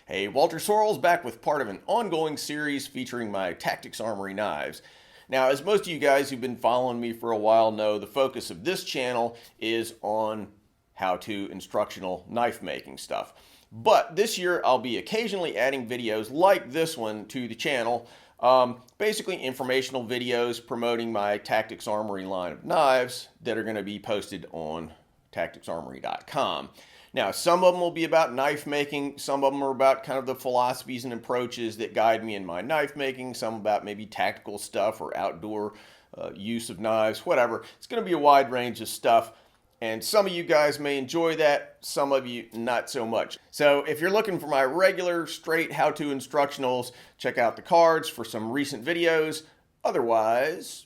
Hey, Walter Sorrells back with part of an ongoing series featuring my Tactix Armory knives. Now, as most of you guys who've been following me for a while know, the focus of this channel is on how-to instructional knife making stuff. But this year, I'll be occasionally adding videos like this one to the channel. Basically informational videos promoting my Tactix Armory line of knives that are going to be posted on tactixarmory.com. Now, some of them will be about knife making, some of them are about kind of the philosophies and approaches that guide me in my knife making, some about maybe tactical stuff or outdoor use of knives, whatever. It's going to be a wide range of stuff, and some of you guys may enjoy that, some of you not so much. So if you're looking for my regular, straight how-to instructionals, check out the cards for some recent videos. Otherwise,